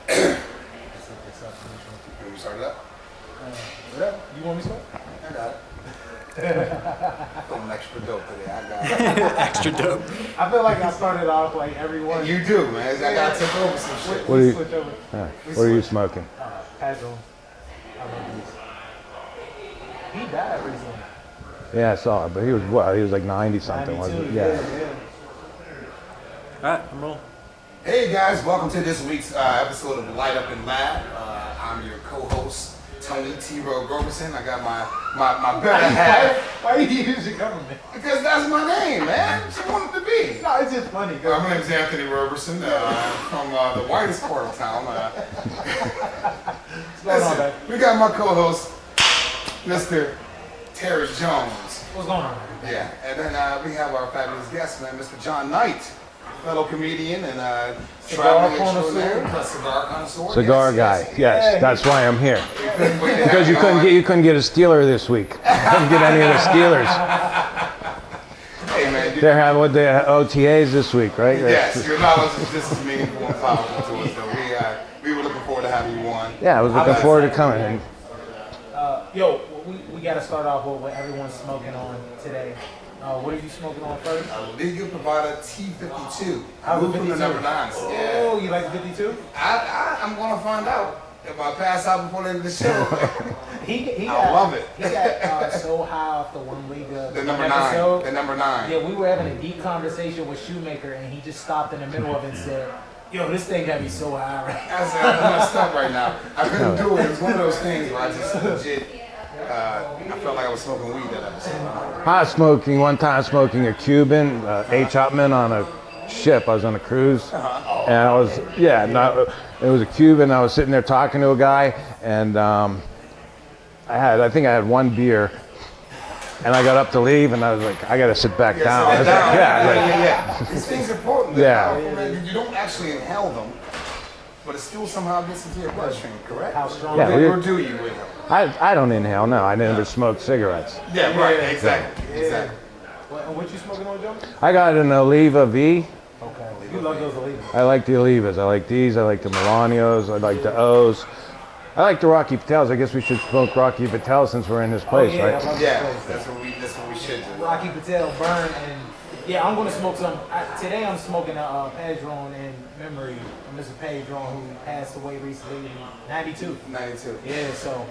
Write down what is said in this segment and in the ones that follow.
Can we start it up? Whatever. You want me to start? I got it. Feeling extra dope today. I got it. Extra dope. I feel like I started off like everyone. You do, man. I gotta take over some shit. What are you, Switch over. what are you smoking? Padron. I love these. He died recently. Yeah, I saw it, but he was what? He was like 90 something, wasn't 92, he? Yeah. All right, I'm rolling. Hey guys, welcome to this week's episode of Light Up and Lab. I'm your co-host, Tony T. Roberson. I got my better half. Why you use your government? Because that's my name, man. She wanted to be. No, it's just funny. My name's Anthony Roberson from the whitest part of town. What's going on, Listen, man? we got my co-host, Mr. Terrence Jones. What's going on, man? Yeah, and then we have our fabulous guest, man, Mr. John Knight, fellow comedian and traveling extraordinaire, plus cigar connoisseur. Cigar Yes, guy. yes. Yes, that's why I'm here. Couldn't wait to have Because you couldn't get a Steeler this week. Couldn't get any of the Steelers. Hey, man. They have what the OTAs this week, right? Yes, your knowledge is just as meaningful and powerful to us, though. We were looking forward to having you on. Yeah, I was looking forward to coming. And Yo, we got to start off with what everyone's smoking on today. What are you smoking on first? Legal provider T52. How's the Moved from the 52? number 9s. Yeah. Oh, you like the 52? I'm going to find out if I pass out before the end of the show. He I love it. He got so high off the one league. The number 9. episode. The number 9. Yeah, we were having a deep conversation with Shoemaker, and he just stopped in the middle of it and said, "Yo, this thing got me so high right." I said, I'm messed up right now. I couldn't do it. It was one of those things where I just legit, I felt like I was smoking weed that episode. I was smoking, one time smoking a Cuban, H. Upman on a ship. I was on a cruise. And I was, it was a Cuban. I was sitting there talking to a guy, and I think I had one beer. And I got up to leave, and I was like, I got to sit back down. I was like, Yeah. These things are potent. They're Yeah. powerful, man. You don't actually inhale them, but it still somehow gets into your bloodstream, correct? How strong? Yeah, Or do you inhale? I don't inhale, no. I never smoked cigarettes. Yeah, right. Exactly. Exactly. What you smoking on, Joe? I got an Oliva V. Okay. You love those Olivas. I like the Olivas. I like these. I like the Milanios. I like the O's. I like the Rocky Patels. I guess we should smoke Rocky Patel since we're in this place, yeah, I right? love Yeah, this place. that's what we should do. Rocky Patel, Burn, and yeah, I'm gonna smoke some. Today I'm smoking a Padron in memory of Mr. Padron, who passed away recently, 92. 92. Yeah, so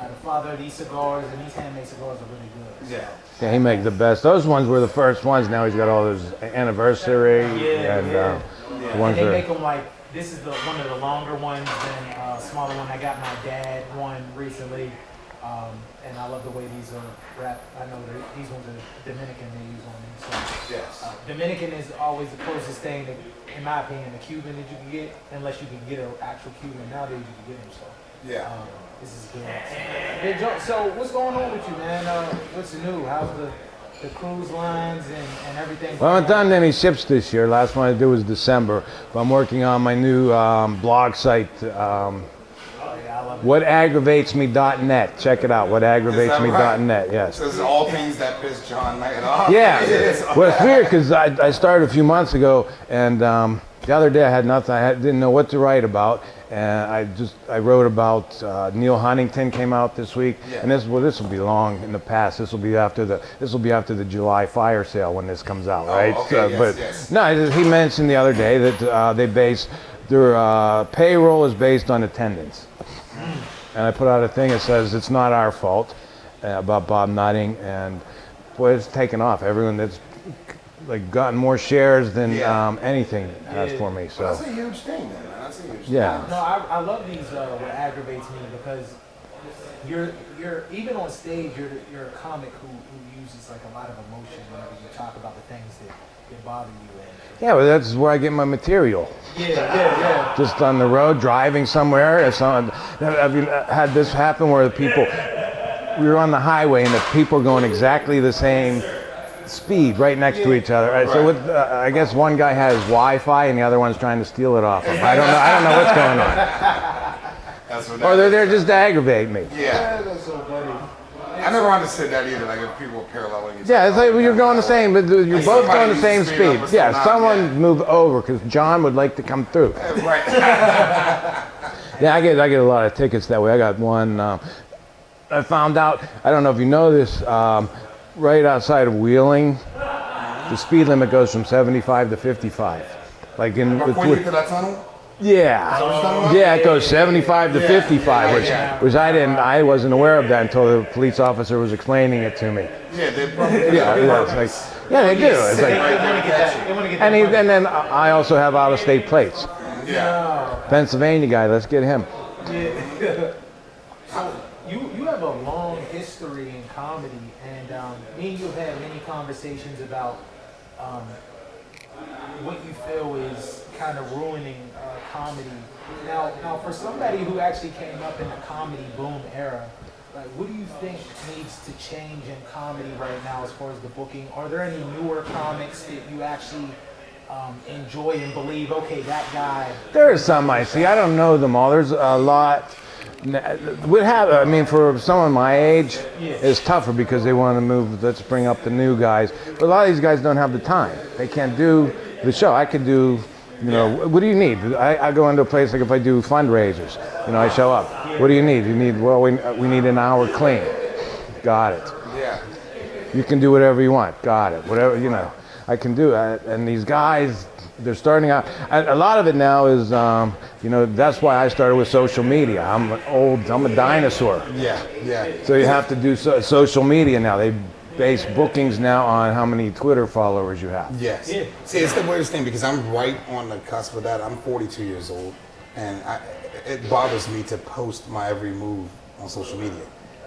the father of these cigars and these handmade cigars are really good. Yeah. Yeah, he makes the best. Those ones were the first ones. Now he's got all his anniversary and the ones And they that make them like this is one of the longer ones than smaller one. I got my dad one recently, and I love the way these are wrapped. I know these ones are Dominican they use on them. So Yes. Dominican is always the closest thing, in my opinion, to Cuban that you can get, unless you can get an actual Cuban. Nowadays you can get them. So Yeah. this is good. Hey, Joe, so what's going on with you, man? What's new? How's the cruise lines and everything? Well, I haven't done any ships this year. Last one I did was December. But I'm working on my new blog site, whataggravatesme.net. Check it out, whataggravatesme.net. Yes. So this is all things that piss John Knight off. Yeah. Well, it's weird because I started a few months ago, and the other day I had nothing. Didn't know what to write about, and I wrote about Neil Huntington came out this week, and this will be long in the past. This will be after the July fire sale when this comes out, right? Okay, But yes. no, he mentioned the other day that they base their payroll is based on attendance, and I put out a thing that says it's not our fault about Bob Nutting, and boy, it's taken off. Everyone that's like gotten more shares than anything has for me. So That's a huge thing, man. That's a huge thing. yeah. No, I love these. What aggravates me because you're even on stage. You're a comic who uses like a lot of emotion whenever you talk about the things that bother you. Yeah, but that's where I get my material. Yeah. Just on the road, driving somewhere. Have you had this happen where we were on the highway and the people are going exactly the same speed right next to each other. Right. So I guess one guy has Wi-Fi and the other one's trying to steal it off him. I don't know what's going on. That's what Or they're there just to aggravate me. Yeah. That's so funny. I never understood that either. Like if people were paralleling each Yeah, it's like other. you're going the same, but you're Like both somebody going the same needs to speed up speed. or Yeah, something, someone yeah. move over because John would like to come through. Right. Yeah, I get a lot of tickets that way. I got one. I found out. I don't know if you know this. Right outside of Wheeling, the speed limit goes from 75 to 55. Like in Before you get to that tunnel? yeah, yeah, it goes 75 to 55, which I wasn't aware of that until the police officer was explaining it to me. Yeah, they probably. Yeah, it's like yeah, they do. It's They like, want to get that. They want to get that. and then I also have out-of-state plates. Yeah. Pennsylvania guy, let's get him. So you have a long history in comedy, and me and you have had many conversations about what you feel is kind of ruining comedy. Now, for somebody who actually came up in the comedy boom era, like, what do you think needs to change in comedy right now as far as the booking? Are there any newer comics that you actually enjoy and believe? Okay, that guy. There are some I see. I don't know them all. There's a lot. I mean, for someone my age, it's tougher because they want to move. Let's bring up the new guys. But a lot of these guys don't have the time. They can't do the show. I could do. You know, what do you need? I go into a place like if I do fundraisers. You know, I show up. What do you need? You need we need an hour clean. Got it. Yeah. You can do whatever you want. Got it. Whatever, you know, I can do it. And these guys, they're starting out. A lot of it now is, you know, that's why I started with social media. I'm a dinosaur. Yeah. Yeah. So you have to do social media now. They base bookings now on how many Twitter followers you have. Yes. Yeah. See, it's the weirdest thing because I'm right on the cusp of that. I'm 42 years old, and it bothers me to post my every move on social media.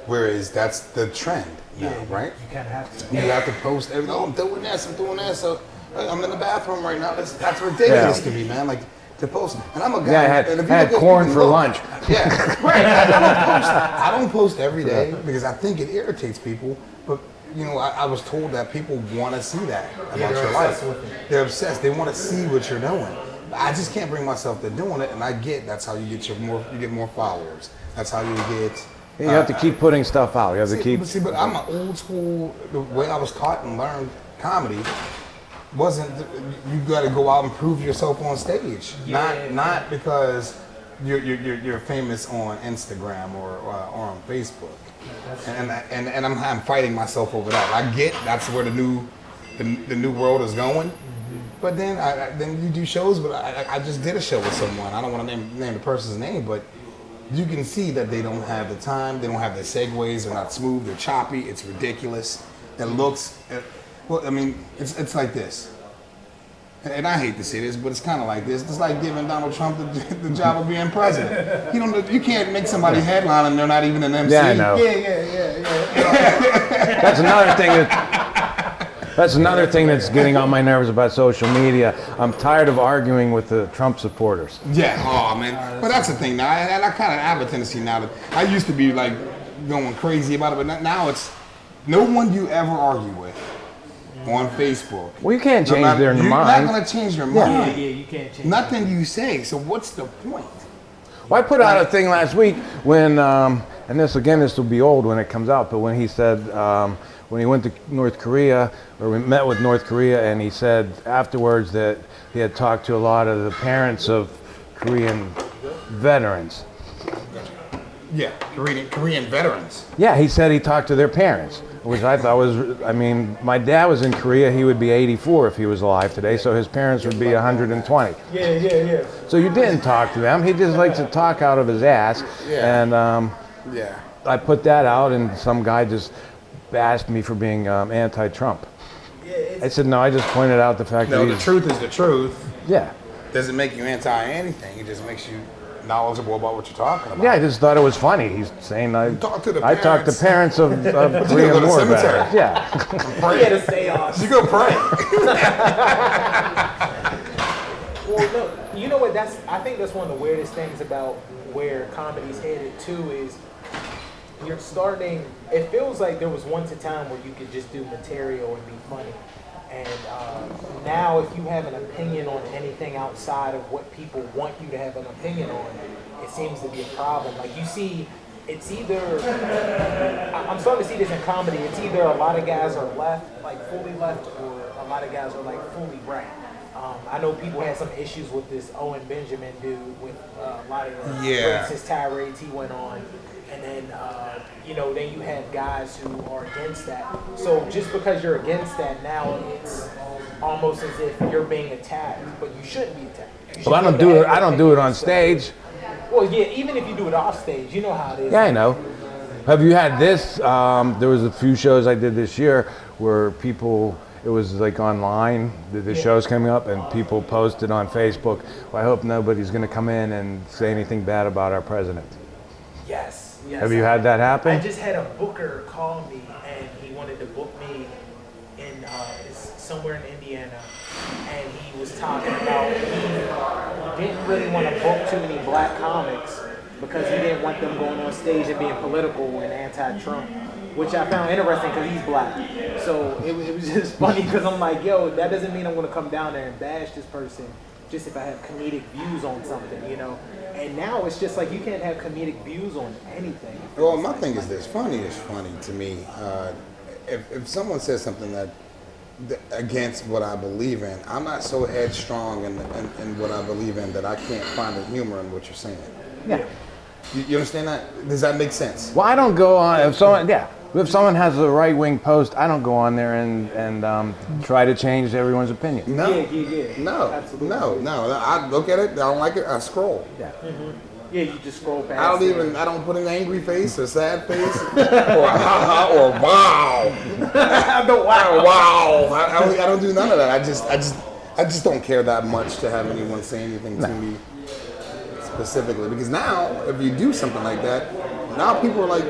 Whereas that's the trend now, right? You kind of have to. You have to post everything. Oh, I'm doing this, I'm doing that. So I'm in the bathroom right now. That's ridiculous to me, man. Like to post. And I'm a guy. Yeah, and if I you had look at- corn you for look- lunch. Yeah, right. I don't post every day because I think it irritates people. But you know, I was told that people want to see that about they're your life. obsessed with it. They're obsessed. They want to see what you're doing. I just can't bring myself to doing it, and I get that's how you get more followers. That's how you get. You have to keep putting stuff out. You have to keep. But I'm an old school. The way I was taught and learned comedy wasn't you got to go out and prove yourself on stage. Yeah. Not because you're famous on Instagram or on Facebook. And I'm fighting myself over that. I get that's where the new world is going. But then then you do shows. But I just did a show with someone. I don't want to name the person's name, but you can see that they don't have the time. They don't have the segues. They're not smooth. They're choppy. It's ridiculous. It looks. Well, I mean, it's like this. And I hate to say this, but it's kind of like this. It's like giving Donald Trump the job of being president. You can't make somebody headline and they're not even an MC. Yeah, I know. Yeah. That's another thing that's another thing that's getting on my nerves about social media. I'm tired of arguing with the Trump supporters. Yeah. Oh man. But that's the thing now, and I kind of have a tendency now that I used to be like going crazy about it, but now it's no one you ever argue with on Facebook. Well, you can't change their You're mind. not going to change their Yeah, mind. you can't change. Nothing you say. So what's the point? Well, I put out a thing last week when, and this will be old when it comes out, but when he said, when he went to North Korea, or we met with North Korea, and he said afterwards that he had talked to a lot of the parents of Korean veterans. Yeah, Korean veterans. Yeah, he said he talked to their parents, which I thought was, I mean, my dad was in Korea, he would be 84 if he was alive today, so his parents would be 120. Yeah. So you didn't talk to them, he just likes to talk out of his ass, Yeah. and Yeah. I put that out, and some guy just bashed me for being anti-Trump. I said, no, I just pointed out the fact No, that the he's, truth is the truth. yeah. Doesn't make you anti anything. It just makes you knowledgeable about what you're talking about. Yeah, I just thought it was funny. He's saying I talk to the I talked to parents of you go to Korean the War cemetery. veterans. Yeah. Pray. Get a seance. You go pray. Well, no, you know what? I think that's one of the weirdest things about where comedy's headed too is you're starting. It feels like there was once a time where you could just do material and be funny, and now if you have an opinion on anything outside of what people want you to have an opinion on, it seems to be a problem. Like you see it's either, I'm starting to see this in comedy, it's either a lot of guys are left, like fully left, or a lot of guys are like fully right. I know people had some issues with this Owen Benjamin dude with a lot of the Yeah. racist tirades he went on. And then, then you have guys who are against that. So just because you're against that now, it's almost as if you're being attacked, but you shouldn't be attacked. You should Well, I be don't able do to it. I don't do it on advocate stage. yourself. Well, yeah, even if you do it off stage, you know how it is. Yeah, I know. Have you had this? There was a few shows I did this year where people, it was like online, the show's coming up, and people posted on Facebook, well, I hope nobody's going to come in and say anything bad about our president. Yes. Yes. Have you had that happen? I just had a booker call me, and he wanted to book me in somewhere in Indiana, and he was talking about he didn't really want to book too many black comics because he didn't want them going on stage and being political and anti-Trump, which I found interesting because he's black. So it was just funny because I'm like, yo, that doesn't mean I'm going to come down there and bash this person just if I have comedic views on something, you know? And now it's just like you can't have comedic views on anything. Well, my thing is this: funny is funny to me. If someone says something that against what I believe in, I'm not so headstrong in what I believe in that I can't find the humor in what you're saying. Yeah. You understand that? Does that make sense? Well, I don't go on, if someone has a right-wing post, I don't go on there and try to change everyone's opinion. No. Yeah. No. Absolutely. No. I look at it. I don't like it. I scroll. Yeah. Yeah, you just scroll past. I don't put an angry face or sad face or ha or wow. Wow. I don't do none of that. I just don't care that much to have anyone say anything to me specifically, because now if you do something like that, now people are like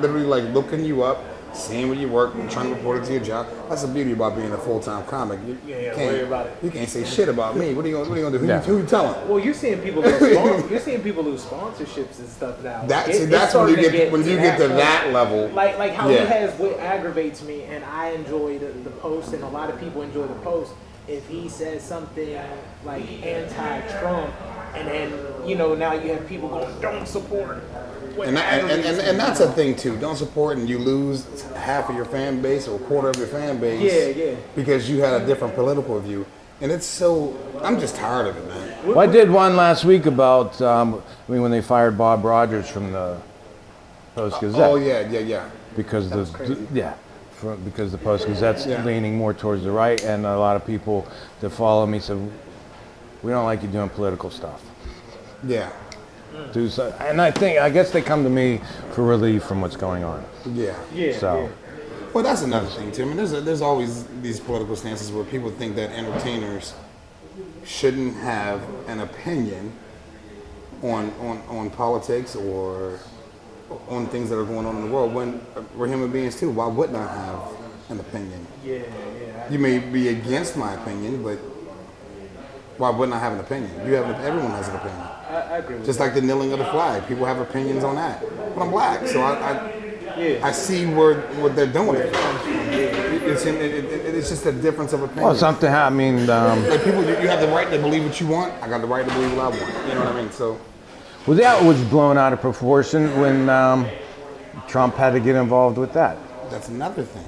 literally like looking you up, seeing where you work, and trying to report it to your job. That's the beauty about being a full-time comic. You Yeah, can't worry about it. You can't say shit about me. What are you gonna do? Yeah. Who you telling? Well, you're seeing people lose sponsorships and stuff now. That's It's when starting you to get when you get to point. that level. Like how Yeah. he has what aggravates me, and I enjoy the post, and a lot of people enjoy the post. If he says something like anti-Trump, and then now you have people going, don't support. What And aggravates me that's a thing too. Don't support and you lose half of your fan base or a quarter of your fan base. Yeah. Because you had a different political view. And it's so, I'm just tired of it, man. Well, I did one last week about, when they fired Bob Rogers from the Post-Gazette. Oh yeah. Because That was crazy. because the Post-Gazette's Yeah. leaning more towards the right, and a lot of people that follow me said, we don't like you doing political stuff. Yeah. Do so, and I guess they come to me for relief from what's going on. Yeah. Yeah. So, Well, that's another thing too. I mean, there's always these political stances where people think that entertainers shouldn't have an opinion on politics or on things that are going on in the world. When we're human beings too, why wouldn't I have an opinion? Yeah. You may be against my opinion, but why wouldn't I have an opinion? Everyone has an opinion. I agree with Just like the kneeling of the flag, people have opinions on that. But I'm black, so I see what they're doing it for. It's just a difference of opinion. well, something. I mean, Like people, you have the right to believe what you want. I got the right to believe what I want. You know what I mean? So well, that was blown out of proportion when Trump had to get involved with that. that's another thing.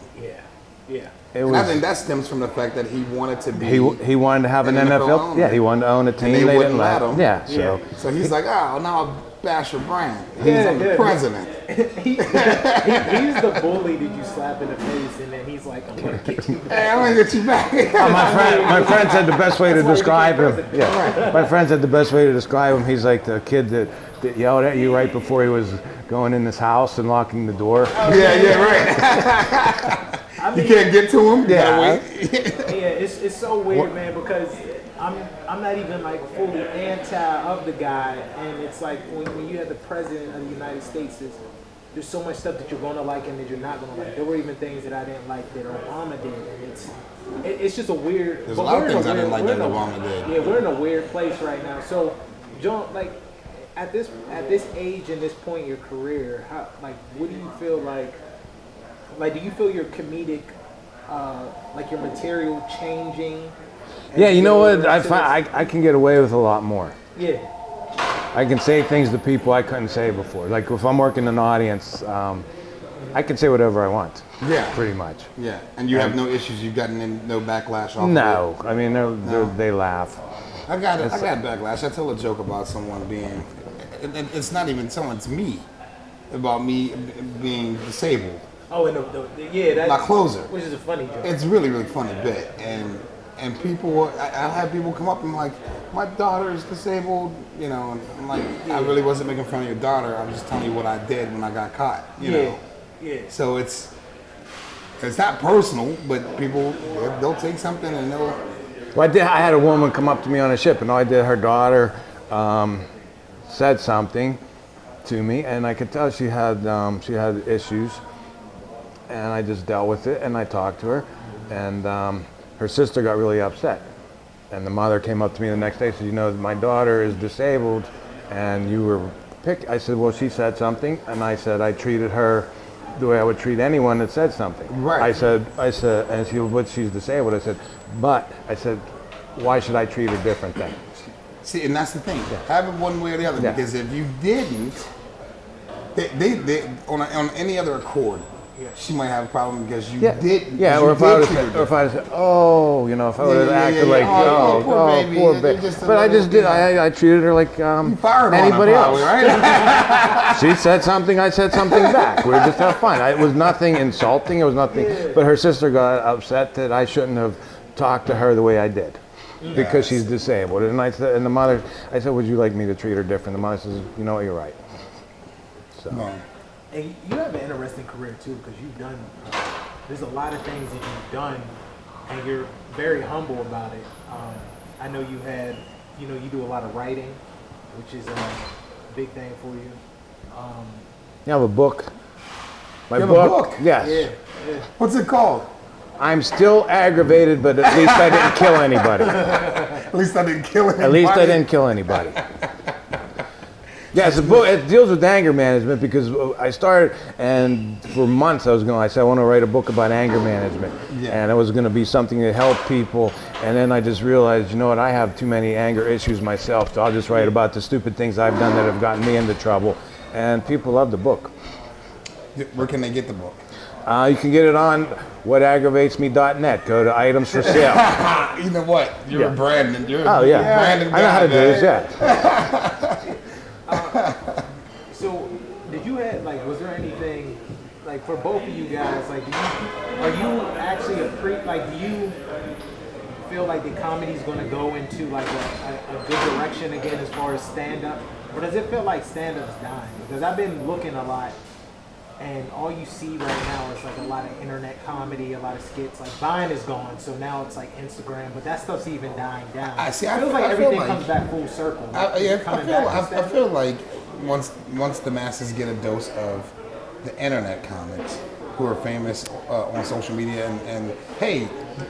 Yeah. It And I was think that stems from the fact that he wanted to be. he wanted to have an an NFL NFL. owner. Yeah, he wanted to own a team. they They wouldn't didn't let let him. Yeah, so So he's like, oh, now I'll bash your brand. He's Yeah, the yeah. president. He's the bully that you slap in the face, and then he's like, I'm gonna get you back. Hey, I'm gonna get you back. my friend said the best way to That's why he describe became him. president. Yeah, my friend said the best way to describe him. He's like the kid that yelled at you right before he was going in this house and locking the door. Yeah, right. I You mean, can't get to him. You gotta Yeah. wait. yeah, it's so weird, man, because I'm not even like fully anti of the guy, and it's like when you have the president of the United States, there's so much stuff that you're gonna like and that you're not gonna like. There were even things that I didn't like that Obama did, and it's just a weird. There's but a lot of we're in things I didn't like we're that in a- Obama did. Yeah, we're in a weird place right now. So, John, like at this age and this point in your career, how what do you feel like? Like, do you feel your comedic, like your material changing? as Yeah, you know go what? into I this? find I can get away with a lot more. Yeah. I can say things to people I couldn't say before. Like if I'm working in an audience, I can say whatever I want. Yeah. Pretty much. Yeah, and you have no issues. You've gotten no backlash off No, I mean they laugh. I got backlash. I tell a joke about someone being. It's not even someone. It's me. About me being disabled. Oh, and yeah, that's My closer. which is a funny joke. It's really funny bit, and people. I have people come up and like, my daughter is disabled. You know, and I'm like, I really wasn't making fun of your daughter. I'm just telling you what I did when I got caught. You know. Yeah. So it's not personal, but people they'll take something and they'll. Well, I had a woman come up to me on a ship, and all I did, her daughter said something to me, and I could tell she had issues, and I just dealt with it, and I talked to her, and her sister got really upset, and the mother came up to me the next day and said, you know, my daughter is disabled, and you were picked. I said, well, she said something, and I said I treated her the way I would treat anyone that said something. Right. I said, and she, but she's disabled. I said, why should I treat her different then? See, and that's the thing. Have it one way or the other. Yeah. Because if you didn't, they on any other accord, she might have a problem because you didn't. Yeah, or if I would have said, oh, you know, if I would have acted like, poor baby. Poor baby. But I just did. I treated her like You fired anybody on her, probably, else. right? She said something, I said something back. We were just having fun. It was nothing insulting. It was nothing. But her sister got upset that I shouldn't have talked to her the way I did. Because she's disabled, and I said, and the mother, I said, would you like me to treat her different? The mother says, you know what, you're right. So, No. And you have an interesting career too, because you've done. There's a lot of things that you've done, and you're very humble about it. I know you had, you do a lot of writing, which is a big thing for you. you have a book. My You have a book? Yes. Yeah. What's it called? I'm still aggravated, but at least I didn't kill anybody. At least I didn't kill anybody. At least I didn't kill anybody. Yeah, it's a book. It deals with anger management because I started, and for months I said I want to write a book about anger management, and it was going to be something to help people. And then I just realized, you know what, I have too many anger issues myself, so I'll just write about the stupid things I've done that have gotten me into trouble. And people love the book. Where can they get the book? You can get it on whataggravatesme.net. Go to items for sale. You know what? You're a Brandon. You're Oh yeah, a Brandon guy, I know how to do this. man. Yeah. So, did you have was there anything for both of you guys? Are you actually do you feel like the comedy's going to go into a good direction again as far as stand up, or does it feel like stand up's dying? Because I've been looking a lot. And all you see right now is a lot of internet comedy, a lot of skits. Vine is gone, so now it's Instagram, but that stuff's even dying down. I it feels like everything comes back full circle. I feel like once the masses get a dose of the internet comics who are famous on social media, and hey,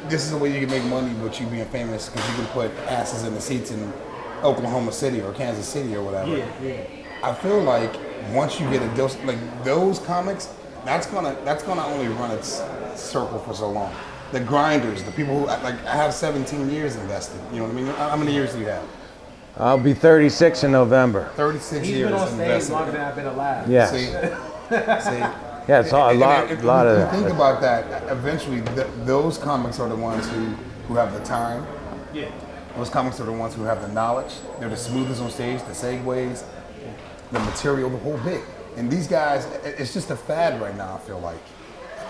this is the way you can make money with you being famous because you can put asses in the seats in Oklahoma City or Kansas City or whatever. Yeah. I feel like once you get a dose, those comics, that's gonna only run its circle for so long. The grinders, the people who I have 17 years invested. You know what I mean? How many years do you have? I'll be 36 in November. 36 He's years been on stage invested. longer than I've been alive. Yes. See, Yeah, it's a lot if of you that. think about that, eventually those comics are the ones who have the time. Yeah. Those comics are the ones who have the knowledge. They're the smoothest on stage, the segues, the material, the whole bit. And these guys, it's just a fad right now. I feel like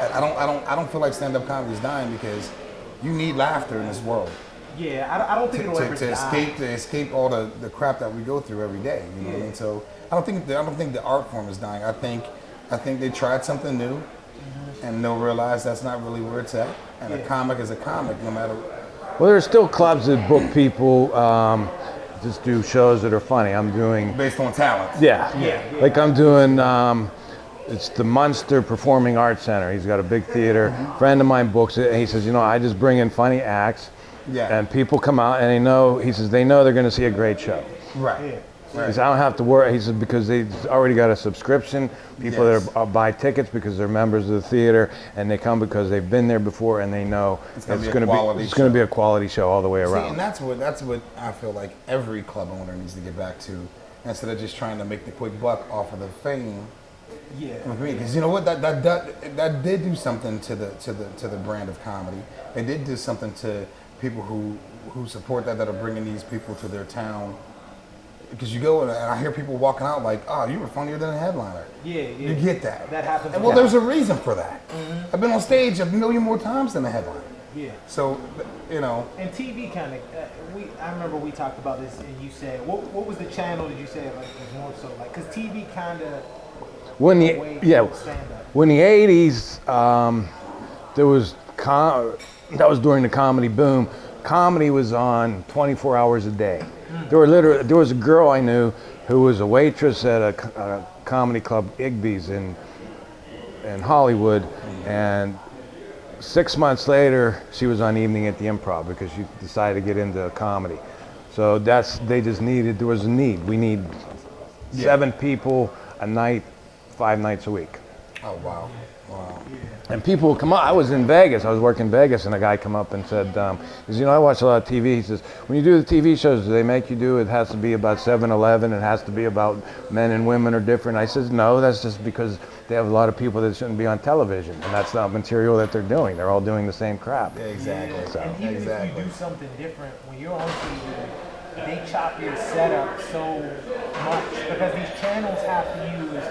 I don't feel like stand-up comedy is dying because you need laughter in this world. Yeah, I don't think it'll ever die. To escape all the crap that we go through every day. You know what I mean? So I don't think the art form is dying. I think they tried something new, and they'll realize that's not really where it's at. And a comic is a comic, no matter. Well, there's still clubs that book people just do shows that are funny. I'm doing Based on talent. yeah. Like I'm doing. It's the Munster Performing Arts Center. He's got a big theater. Friend of mine books it, and he says, I just bring in funny acts, and people come out and they know. He says they know they're going to see a great show. Right. He says, I don't have to worry. He says because they've already got a subscription. People that buy tickets because they're members of the theater, and they come because they've been there before and they know it's going to be a quality show all the way around. See, and that's what I feel like every club owner needs to get back to. instead of just trying to make the quick buck off of the fame. Yeah. Because you know what, that did do something to the brand of comedy. It did do something to people who support that are bringing these people to their town. Because you go and I hear people walking out like, oh, you were funnier than a headliner. Yeah. You get that. That happens. And well, there's a reason for that. I've been on stage a million more times than a headliner. Yeah. So, you know. And TV kind of, I remember we talked about this, and you said, what was the channel that you said like was more so like, because TV kind of When the stand up. when the '80s, there was that was during the comedy boom. Comedy was on 24 hours a day. There was a girl I knew who was a waitress at a comedy club, Igby's in Hollywood, and 6 months later she was on Evening at the Improv because she decided to get into comedy. So there was a need. We need 7 people a night, 5 nights a week. Oh, wow. And people would come up. I was in Vegas. I was working in Vegas, and a guy come up and said, because, I watch a lot of TV. He says, when you do the TV shows, do they make you do it has to be about 7-Eleven? It has to be about men and women are different? I says, no, that's just because they have a lot of people that shouldn't be on television, and that's not material that they're doing. They're all doing the same crap. Exactly. So. And even if you do something different, when you're on TV, they chop your setup so much because these channels have to use,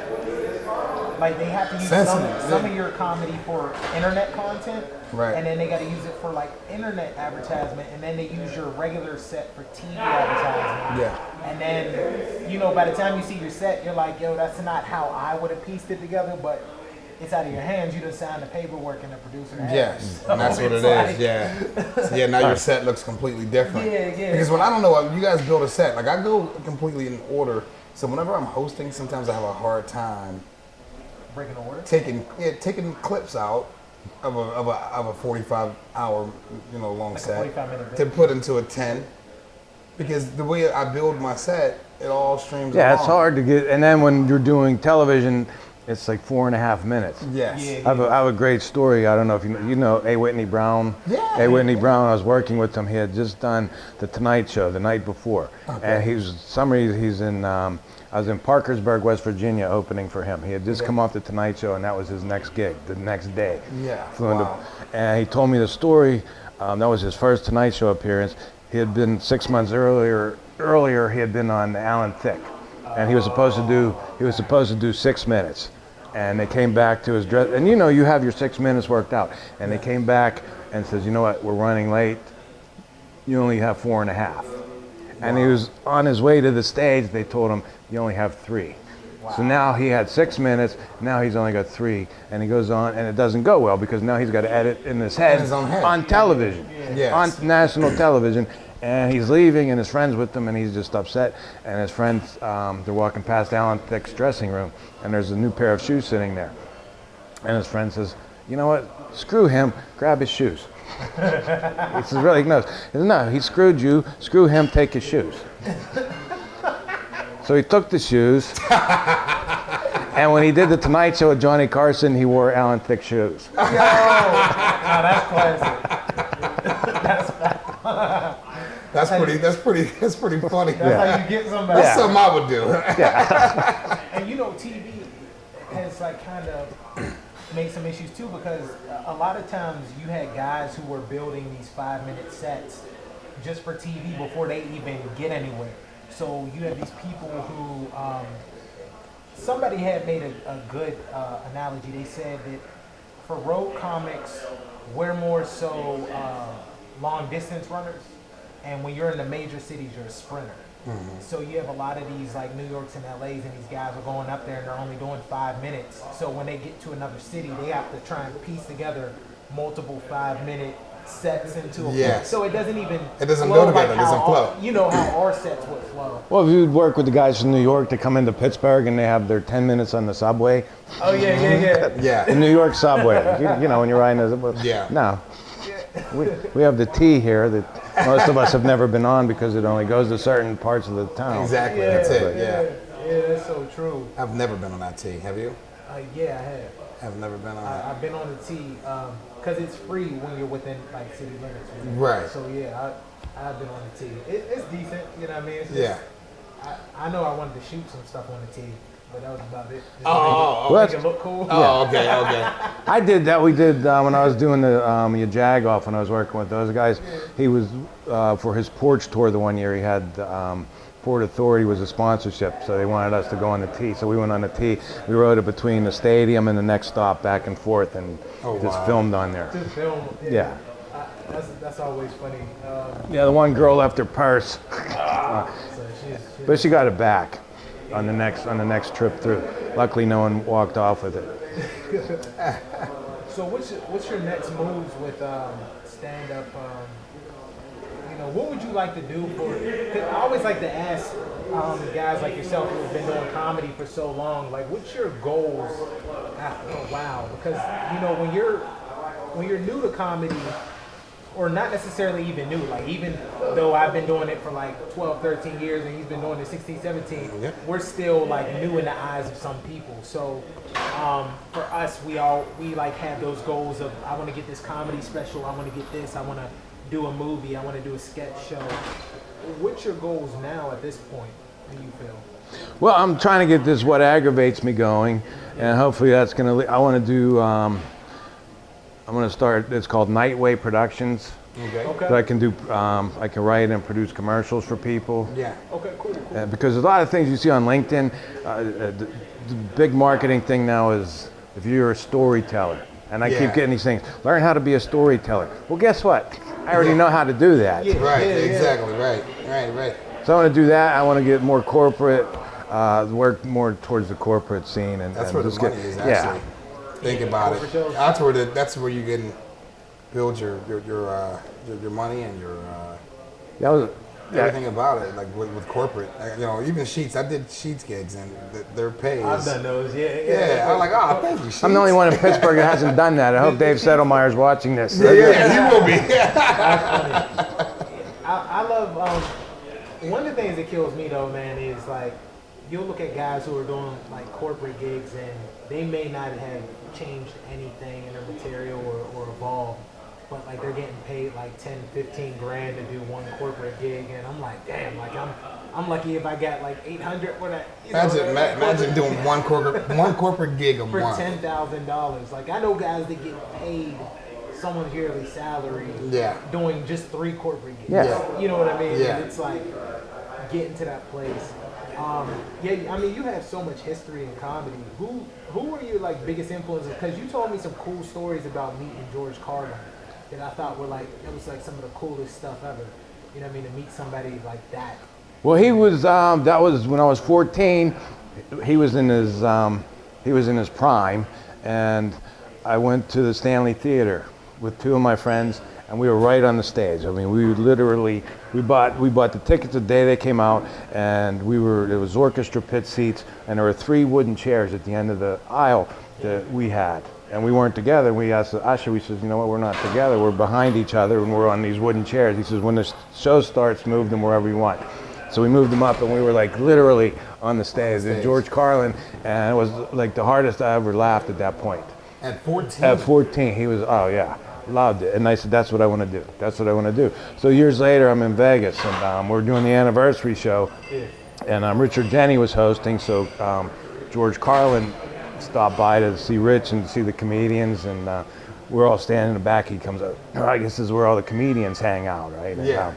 like they have to use some of your comedy for internet content, right? And then they got to use it for like internet advertisement, and then they use your regular set for TV advertisement. Yeah. And then, by the time you see your set, you're like, yo, that's not how I would have pieced it together, but it's out of your hands. You just signed the paperwork and the producer has. Yes, and that's what it is. Yeah. So now your set looks completely different. Yeah. Because when I don't know, you guys build a set. Like I go completely in order. So whenever I'm hosting, sometimes I have a hard time breaking order. Taking clips out of a 45-hour long set to put into a 10. Because the way I build my set, it all streams. Yeah, along. it's hard to get. And then when you're doing television, it's like 4.5 minutes. Yes. Yeah. I have a great story. I don't know if you know A. Whitney Brown. Yeah. A. Whitney Brown. I was working with him. He had just done the Tonight Show the night before, and he's in. I was in Parkersburg, West Virginia, opening for him. He had just come off the Tonight Show, and that was his next gig, the next day. Yeah. And he told me the story. That was his first Tonight Show appearance. He had been 6 months earlier. He had been on Alan Thicke, and he was supposed to do 6 minutes. And they came back to his dress, and you have your 6 minutes worked out. And they came back and says, you know what, we're running late. You only have 4.5. And he was on his way to the stage. They told him, you only have 3. Wow. So now he had 6 minutes. Now he's only got 3, and he goes on, and it doesn't go well because now he's got to edit in his head, on television, on national television. And he's leaving, and his friend's with him, and he's just upset. And his friends, they're walking past Alan Thicke's dressing room, and there's a new pair of shoes sitting there. And his friend says, you know what? Screw him. Grab his shoes. He says, really? He knows. He says, no, he screwed you. Screw him. Take his shoes. So he took the shoes. And when he did the Tonight Show with Johnny Carson, he wore Alan Thicke shoes. Yo, that's classic. That's pretty funny. That's how you get somebody. That's something I would do. And TV has like kind of made some issues too because a lot of times you had guys who were building these 5-minute sets just for TV before they even get anywhere. So you have these people who, somebody had made a good analogy. They said that for road comics, we're more so long distance runners. And when you're in the major cities, you're a sprinter. Mm-hmm. So you have a lot of these like New Yorks and LAs, and these guys are going up there and they're only doing 5 minutes. So when they get to another city, they have to try and piece together multiple 5-minute sets into a yes. So it doesn't go together. Like it doesn't flow. How our sets would flow. Well, if you'd work with the guys from New York to come into Pittsburgh and they have their 10 minutes on the subway. Oh yeah. The New York subway. When you're riding the subway. Yeah. No. We have the T here that most of us have never been on because it only goes to certain parts of the town. Exactly, that's it, yeah. Yeah, that's so true. I've never been on that T, have you? Yeah, I have. I've never been on that. I've been on the T because it's free when you're within like city limits. Right. So yeah, I've been on the T. It's decent, you know what I mean? It's just, I know I wanted to shoot some stuff on the tee, but that was about it. Just Oh, make it look cool. Oh, okay. I did that. We did when I was doing the Jag-Off when I was working with those guys. He was for his porch tour the one year he had Port Authority was a sponsorship, so they wanted us to go on the tee. So we went on the tee. We rode it between the stadium and the next stop, back and forth, and just filmed on there. Just film. Yeah. That's always funny. Yeah, the one girl left her purse, So but she got it back on the next trip through. Luckily, no one walked off with it. So what's your next moves with stand up? What would you like to do for? 'Cause I always like to ask guys like yourself who have been doing comedy for so long, like, what's your goals after a while? Because when you're new to comedy, or not necessarily even new, like even though I've been doing it for like 12, 13 years and he's been doing it 16, 17, we're still like new in the eyes of some people. So for us, we like have those goals of, I want to get this comedy special, I want to get this, I want to do a movie, I want to do a sketch show. What's your goals now at this point, do you feel? Well, I'm trying to get this What Aggravates Me going, and hopefully that's going to, I want to do, I'm going to start, it's called Nightway Productions. Okay. So I can do, I can write and produce commercials for people. Yeah. Okay, cool. Because a lot of things you see on LinkedIn, the big marketing thing now is if you're a storyteller. And I keep getting these things, learn how to be a storyteller. Well, guess what? I already know how to do that. Right, exactly, right. So I want to do that. I want to get more corporate, work more towards the corporate scene. And That's and where the just money is actually. Think about it. shows. That's where you can build your money and your that was, everything about it. Like with corporate, even Sheets. I did Sheets gigs and their pay is. I've done those, Yeah, I'm like, oh, thank you, Sheets. I'm the only one in Pittsburgh that hasn't done that. I hope Dave Settlemeyer's watching this. Yeah, he will be. I love, one of the things that kills me though, man, is like, you'll look at guys who are doing like corporate gigs and they may not have changed anything in their material or evolved, but like they're getting paid like 10, 15 grand to do one corporate gig, and I'm like, damn, like I'm lucky if I got like 800 for that. Imagine doing one corporate gig a for month. $10,000. Like I know guys that get paid someone's yearly salary doing just 3 corporate gigs. Yeah. You know what I mean? Yeah. And it's like getting to that place. I mean, you have so much history in comedy. Who were your like biggest influences? Because you told me some cool stories about meeting George Carlin that I thought were like, it was like some of the coolest stuff ever. You know what I mean? To meet somebody like that. Well, he was. That was when I was 14. He was in his prime, and I went to the Stanley Theater with 2 of my friends, and we were right on the stage. I mean, we literally we bought the tickets the day they came out, and it was orchestra pit seats, and there were 3 wooden chairs at the end of the aisle that we had. And we weren't together. We asked the usher, we said, you know what, we're not together. We're behind each other and we're on these wooden chairs. He says, when the show starts, move them wherever you want. So we moved them up and we were like literally on the stage. And George Carlin, and it was like the hardest I ever laughed at that point. At 14? At 14, he was, oh yeah, loved it. And I said, that's what I want to do. That's what I want to do. So years later, I'm in Vegas and we're doing the anniversary show. And Richard Jeni was hosting, so George Carlin stopped by to see Rich and see the comedians, and we're all standing in the back. He comes up, I guess this is where all the comedians hang out, right? And,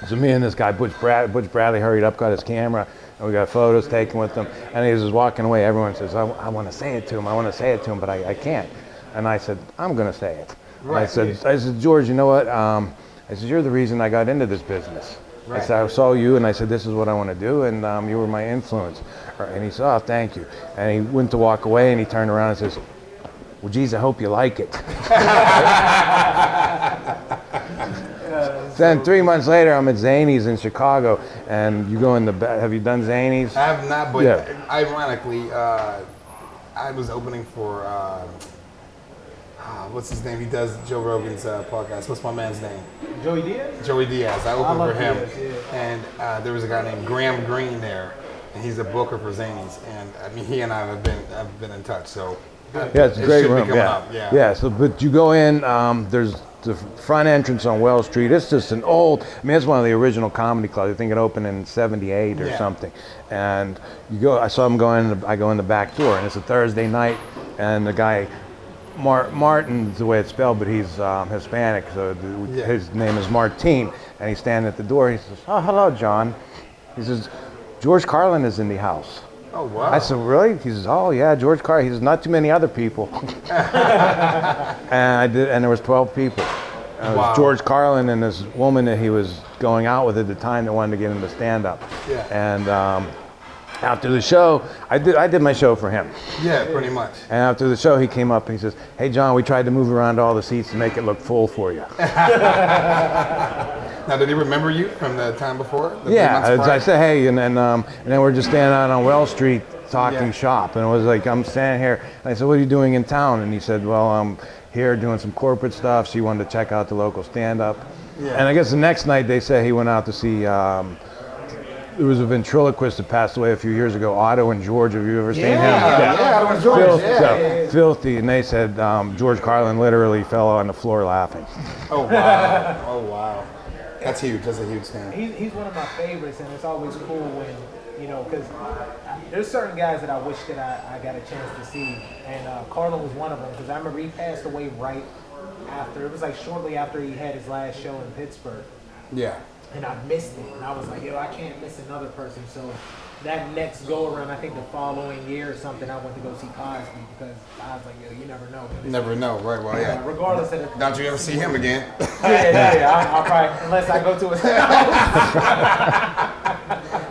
so me and this guy, Butch Bradley, hurried up, got his camera, and we got photos taken with him. And he was walking away. Everyone says, I want to say it to him. I want to say it to him, but I can't. And I said, I'm going to say it. Right. I said, George, you know what? I said, you're the reason I got into this business. Right. I said, I saw you, and I said, this is what I want to do, and you were my influence. And he said, oh, thank you. And he went to walk away, and he turned around and says, well, geez, I hope you like it. Then 3 months later, I'm at Zanies in Chicago, and you go in the back. Have you done Zanies? I have not, but ironically, I was opening for, what's his name? He does Joe Rogan's podcast. What's my man's name? Joey Diaz? Joey Diaz. I opened for him. Diaz, And there was a guy named Graham Greene there, and he's a booker for Zanies. And I mean, he and I have been in touch. So Yeah, it's a It great should be room. coming Yeah. up, yeah. Yeah. So, but you go in. There's the front entrance on Wells Street. It's just an old. I mean, it's one of the original comedy clubs. I think it opened in '78 or Yeah. something. And you go. I saw him go in. I go in the back door, and it's a Thursday night, and the guy. Martin's the way it's spelled, but he's Hispanic, so Yeah. his name is Martin, and he's standing at the door. He says, "Oh, hello, John." He says, "George Carlin is in the house." Oh wow. I said, "Really?" He says, "Oh yeah, George Carlin." He says, "Not too many other people." And I did, and there was 12 people. It was Wow. George Carlin and this woman that he was going out with at the time that wanted to get into stand-up. Yeah. And after the show, I did my show for him. Yeah, pretty much. And after the show, he came up and he says, "Hey, John, we tried to move around all the seats to make it look full for you." Now, did he remember you from the time before? The 3 Yeah, months I prior? said, "Hey," and then we're just standing out on Wells Street talking Yeah. shop, and it was like, I'm standing here, and I said, "What are you doing in town?" And he said, "Well, I'm here doing some corporate stuff." So he wanted to check out the local stand-up. Yeah. And I guess the next night they said he went out to see. There was a ventriloquist that passed away a few years ago, Otto and George. Have you ever seen him? Yeah, I was George. Filth- Yeah. so, filthy, and they said George Carlin literally fell on the floor laughing. Oh wow. Oh wow. That's huge. That's a huge thing. He's one of my favorites, and it's always cool when, you know, because there's certain guys that I wish that I got a chance to see, and Carlin was one of them, because I remember he passed away right after, it was like shortly after he had his last show in Pittsburgh, Yeah. and I missed it, and I was like, yo, I can't miss another person, so that next go around, I think the following year or something, I went to go see Cosby, because I was like, yo, you never know. Never know. Right. Well, yeah. Regardless of the... Don't you ever see him again? Yeah, I'll probably, unless I go to his house.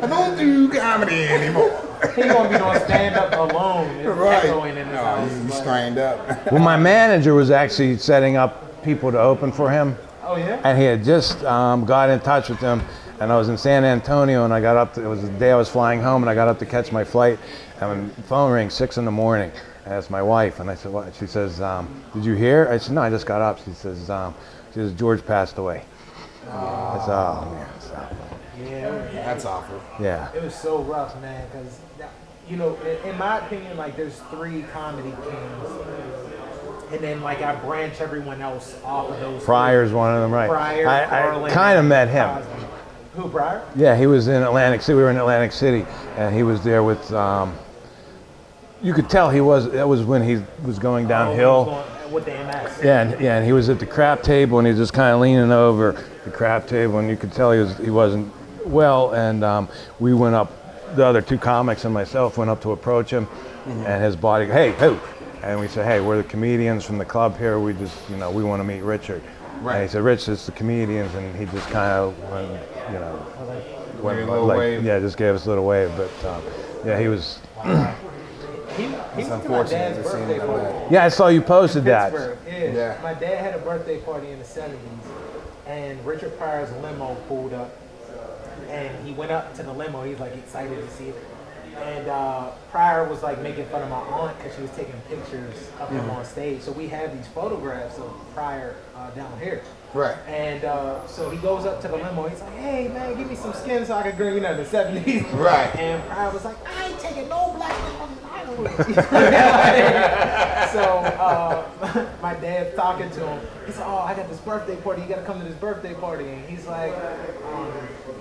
I don't do comedy anymore. He gonna be doing stand up alone. It's Right. echoing in his house. He's but- strained up. Well, my manager was actually setting up people to open for him, Oh yeah. and he had just got in touch with them. And I was in San Antonio, and I got up. It was the day I was flying home, and I got up to catch my flight. And the phone rang 6 in the morning. And it's my wife, and I said, "What?" She says, "Did you hear?" I said, "No, I just got up." She says, "George passed away." I said, "Oh man." So, Yeah. That's awful. yeah. It was so rough, man. Cause you know, in my opinion, like there's 3 comedy kings, and then like I branch everyone else off of those. Pryor's one of them, right? Pryor, I Carlin, kind of met him. Cosby. Who, Pryor? Yeah, he was in Atlantic City. We were in Atlantic City, and he was there with. You could tell he was. That was when he was going downhill. Oh, he was going with the MS. Yeah, and he was at the crap table, and he was just kind of leaning over the crap table, and you could tell he wasn't well. And we went up. The other 2 comics and myself went up to approach him, and his body. "Hey, who?" And we said, "Hey, we're the comedians from the club here. We just, we want to meet Richard." Right. And he said, "Rich, it's the comedians," and he just kind of went, went Gave a little wave. yeah, just gave us a little wave. But yeah, he was. He It's went to my unfortunate dad's to see him birthday that party. way. Yeah, I saw you posted that. Pittsburgh, yeah. Yeah. My dad had a birthday party in the 70s, and Richard Pryor's limo pulled up, and he went up to the limo. He was like excited to see it. And Pryor was like making fun of my aunt because she was taking pictures of him on stage. So we have these photographs of Pryor down here. Right. And so he goes up to the limo. He's like, "Hey man, give me some skin so I can grill." You know, in the 70s. Right. And Pryor was like, "I ain't taking no black man on the So my dad's talking to him. He's like, "Oh, I got this birthday party. You got to come to this birthday party." And he's like,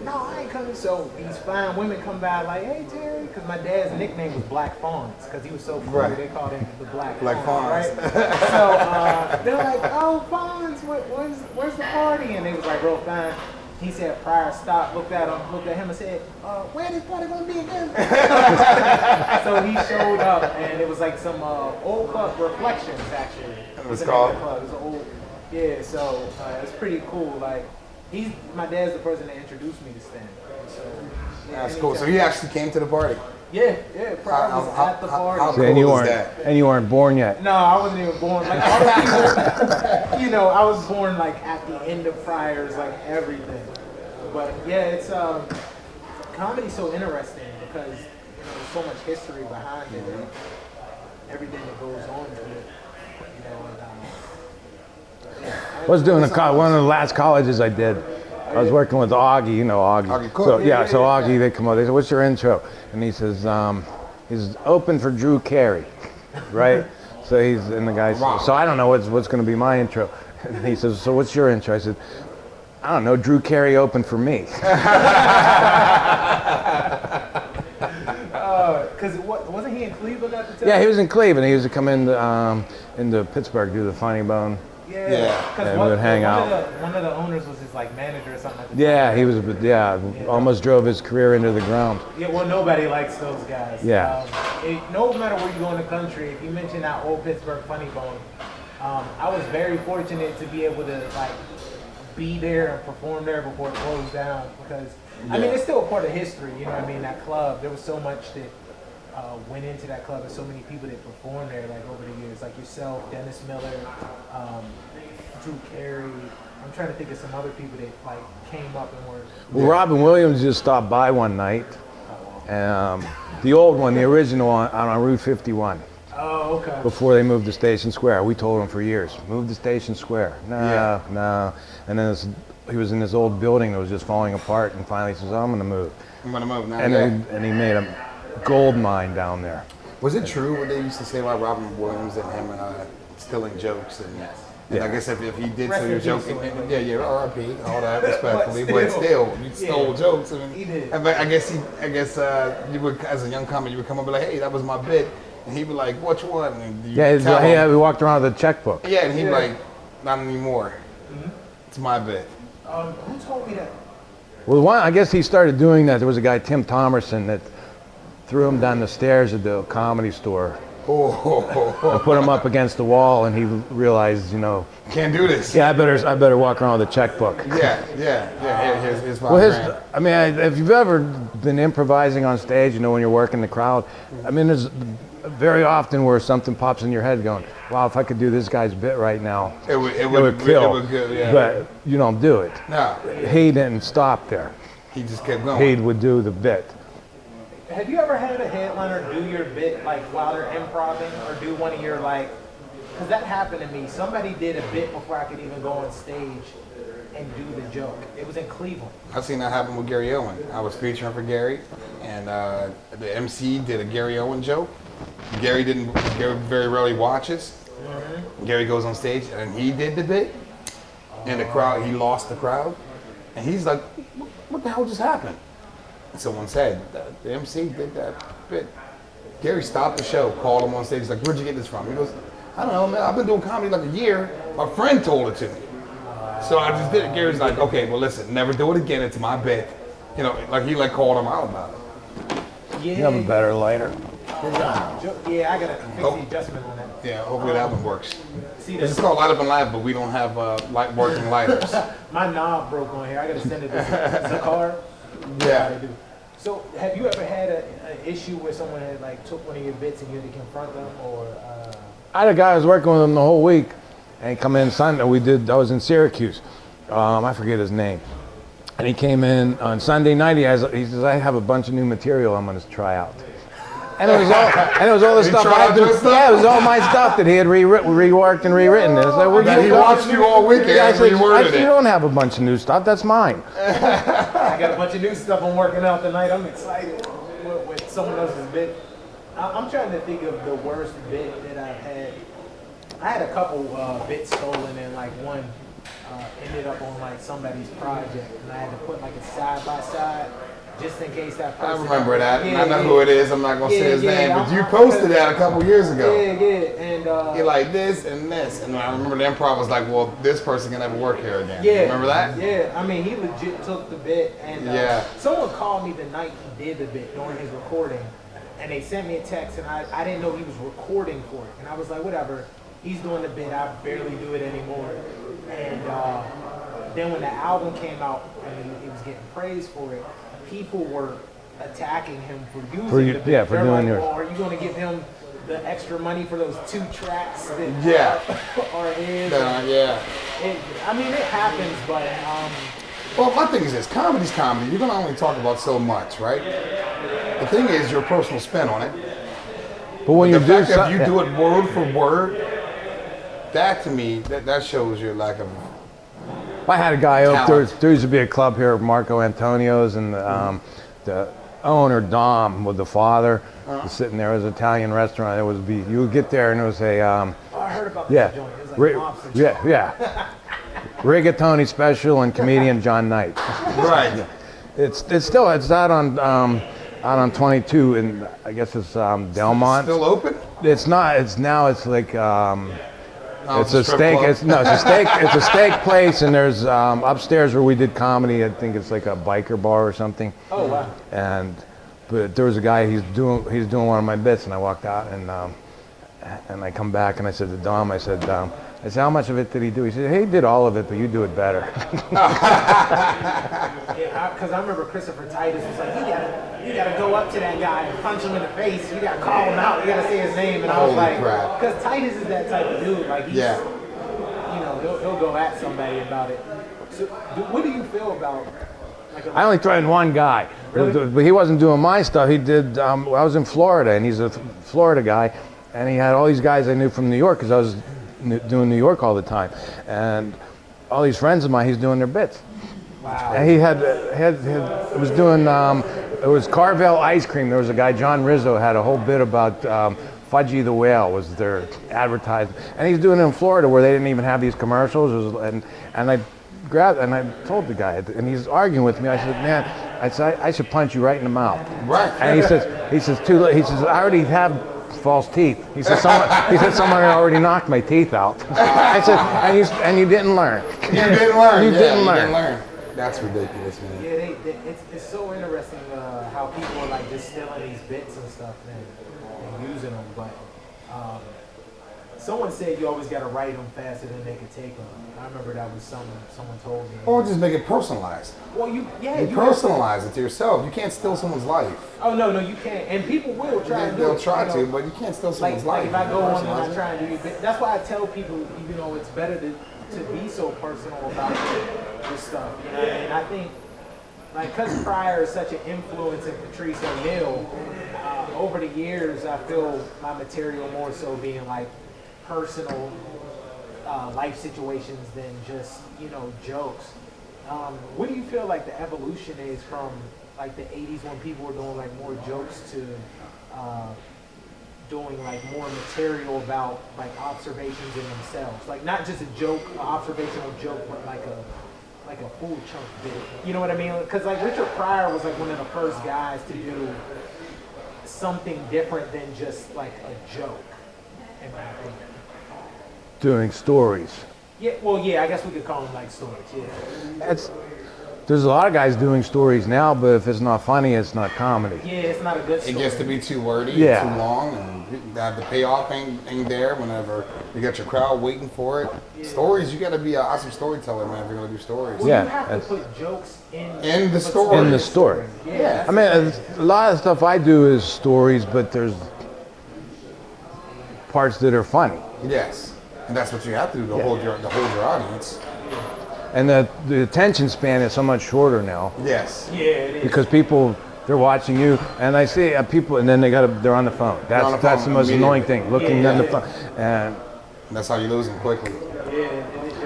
"No, I ain't coming." So these fine women come by like, "Hey Terry," because my dad's nickname was Black Fawns because he was so cool. Right. They called him the Black Black Fawn, Fawns. right? So they're like, "Oh, Fawns, where's the party?" And they was like, "Real fine." He said, Pryor stopped, looked at him and said, "Where this party gonna be again?" So he showed up, and it was like some old club Reflections, actually. It was the name of the called? club. It was an old, yeah. So it's pretty cool. Like my dad's the person that introduced me to stand-up. So yeah, That's cool. So anytime- he actually came to the party. yeah, Pryor was at the party. how So, and you cool is weren't, that? and you weren't born yet. No, I wasn't even born. Like all the people, you know, I was born like at the end of Pryor's like everything. But yeah, it's comedy's so interesting because there's so much history behind it and everything that goes on to it. You know, and yeah, I was doing one of the last colleges I did. I was working with Augie, you know Augie. Augie Cook. So Yeah, so Augie, they come up. They said, "What's your intro?" And he says, "He's open for Drew Carey," right? So and the guy says, so I don't know what's going to be my intro. And he says, so what's your intro? I said, I don't know, Drew Carey opened for me. Because wasn't he in Cleveland at the time? Yeah, he was in Cleveland. He used to come into Pittsburgh, do the Funny Bone. Yeah. Yeah, we would hang out. One of the owners was his like manager or something at the time. Yeah, he was. Yeah, almost drove his career into the ground. Yeah, well, nobody likes those guys. Yeah. No matter where you go in the country, if you mention that old Pittsburgh Funny Bone, I was very fortunate to be able to like be there and perform there before it closed down because I mean it's still a part of history. You know what I mean? That club, there was so much that went into that club and so many people that performed there like over the years, like yourself, Dennis Miller, Drew Carey. I'm trying to think of some other people that like came up and were. Well, Robin Williams just stopped by one night. The old one, the original on Route 51. Oh, okay. Before they moved to Station Square, we told him for years, move to Station Square. No. And then he was in this old building that was just falling apart, and finally he says, I'm going to move. I'm gonna move now. And he made a gold mine down there. Was it true what they used to say about Robin Williams and him stealing jokes and? Yes. And Yeah. I guess if he did Rest steal your in jokes, peace, yeah, R.I.P. all that respectfully, But but still, you stole jokes. I mean, He did. But I guess you would, as a young comic, you would come up and be like, hey, that was my bit, and he'd be like, which one? And you tell him. We walked around with a checkbook. Yeah, and he'd be like, not anymore. It's my bit. Who told me that? Well, I guess he started doing that. There was a guy, Tim Thomerson, that threw him down the stairs at the Comedy Store and put him up against the wall, and he realized, Can't do this. yeah, I better walk around with a checkbook. Yeah. Here's $5 Well, grand. if you've ever been improvising on stage, when you're working the crowd, I mean, there's very often where something pops in your head going, wow, if I could do this guy's bit right now, It would kill. It would go, yeah. But you don't do it. No, He didn't stop there. he just kept going. He would do the bit. Have you ever had a headliner do your bit like while they're improvising or do one of your like, because that happened to me. Somebody did a bit before I could even go on stage and do the joke. It was in Cleveland. I've seen that happen with Gary Owen. I was featuring for Gary, and the MC did a Gary Owen joke. Gary very rarely watches. Gary goes on stage, and he did the bit, and the crowd, he lost the crowd, and he's like, what the hell just happened? And someone said, the MC did that bit. Gary stopped the show, called him on stage, he's like, where'd you get this from? He goes, I don't know, man, I've been doing comedy like a year. My friend told it to me. So I just did it. Gary's like, okay, well listen, never do it again, it's my bit. Like he called him out about it. Yeah. You have a better lighter. Yeah, I gotta fix the adjustment on that. Yeah, hopefully that one works. See, It's called Light Up and Laugh, but we don't have working lighters. my knob broke on here. I gotta send it to Zakar. Yeah. So, have you ever had an issue where someone had like took one of your bits and you had to confront them, or? I had a guy I was working with him the whole week, and he come in Sunday. I was in Syracuse. I forget his name. And he came in on Sunday night. He says, I have a bunch of new material I'm going to try out. And it was all the stuff I had to. Yeah, it was all my stuff that he had reworked and rewritten. And it's like, well, He watched you all weekend and reworded You it. don't have a bunch of new stuff. That's mine. I got a bunch of new stuff I'm working out tonight. I'm excited with someone else's bit. I'm trying to think of the worst bit that I've had. I had a couple bits stolen, and like one ended up on like somebody's project, and I had to put like a side by side just in case that I person. remember that. Yeah, I know who it is. I'm not going to say his Yeah, name, but you I'm- posted that a couple years ago. And You're like this and this. And I remember the improv was like, well, this person can never work here again. yeah, Remember that? Yeah, I mean, he legit took the bit, and Yeah. someone called me the night he did the bit during his recording, and they sent me a text, and I didn't know he was recording for it, and I was like, whatever, he's doing the bit, I barely do it anymore, and then when the album came out and he was getting praised for it, people were attacking him for using the bit. Yeah, for They're doing like, yours. well, are you going to give him the extra money for those 2 tracks that Yeah. are his? Yeah. I mean, it happens, but Well, my thing is this. Comedy's comedy. You're going to only talk about so much, right? The thing is your personal spin on it. But when The you do fact that something, you do it word for word, that to me, that shows your lack of... I had a guy up Talent. there used to be a club here, Marco Antonio's, and owner, Dom, with the father, was sitting there. It was an Italian restaurant. It was you would get there and it was a Oh, I heard about yeah, that joint. It was like lobster. yeah. Rigatoni special and comedian John Knight. Right. It's out on 22 and I guess it's Delmont. Still open? It's not. It's like it's a strip steak. club? It's a steak. It's a steak place, and there's upstairs where we did comedy. I think it's like a biker bar or something. Oh wow. But there was a guy. He's doing one of my bits, and I walked out and I come back and I said to Dom, I said, how much of it did he do? He said, hey, he did all of it, but you do it better. Yeah, because I remember Christopher Titus was like, you gotta go up to that guy and punch him in the face. You gotta call him out. You gotta say his name. And I was Holy like, crap. because Titus is that type of dude. Like he's, Yeah. you know, he'll go at somebody about it. So, what do you feel about? Like I only threatened one guy, but he wasn't doing my stuff. He did. I was in Florida, and he's a Florida guy, and he had all these guys I knew from New York because I was doing New York all the time, and all these friends of mine, he's doing their bits. Wow. And he was doing. It was Carvel ice cream. There was a guy, John Rizzo, had a whole bit about Fudgy the Whale was their advertisement, and he's doing it in Florida where they didn't even have these commercials. And I grabbed and I told the guy, and he's arguing with me. I said, man, I should punch you right in the mouth. Right. And he says, too late. He says, I already have false teeth. He said, someone already knocked my teeth out. I said, and you didn't learn. You didn't learn. You Yeah, didn't you learn. didn't learn. That's ridiculous, man. Yeah, it's so interesting how people are like distilling these bits and stuff and using them. But someone said you always got to write them faster than they could take them. I remember that was someone told me. Or just make it personalized. Well, you Personalize it to yourself. You can't steal someone's life. Oh no, you can't. And people will try. to do They'll it, try you to, know. but you can't steal Like someone's life. if I go on and Personalize I it. try and do your bit, that's why I tell people, you know, it's better to be so personal about this stuff. You know what I mean? I think, like, because Pryor is such an influence in Patrice O'Neal, over the years, I feel my material more so being like personal life situations than just, you know, jokes. What do you feel like the evolution is from like the 80s when people were doing like more jokes to doing like more material about like observations in themselves? Like not just a joke, an observational joke, but like a full chunk bit. You know what I mean? Because like Richard Pryor was like one of the first guys to do something different than just like a joke, in my opinion. Doing stories. Yeah, well, yeah, I guess we could call them like stories. Yeah, There's a lot of guys doing stories now, but if it's not funny, it's not comedy. yeah, it's not a good It story. gets to be too wordy, Yeah. too long, and the payoff ain't there whenever you got your crowd waiting for it. Yeah. Stories, you got to be an awesome storyteller, man, if you're going to do stories. Well, Yeah, you have to that's- put jokes in the story. In the story. Yeah, I mean, a lot of stuff I do is stories, but there's parts that are funny. Yes. And that's what you have to do to hold your audience. And the attention span is so much shorter now Yes. yeah, it is. because people, they're watching you, and I see people, and then they're on the phone. That's on the that's the phone most annoying immediately. thing, looking on the Yeah. phone. And That's how you lose them quickly.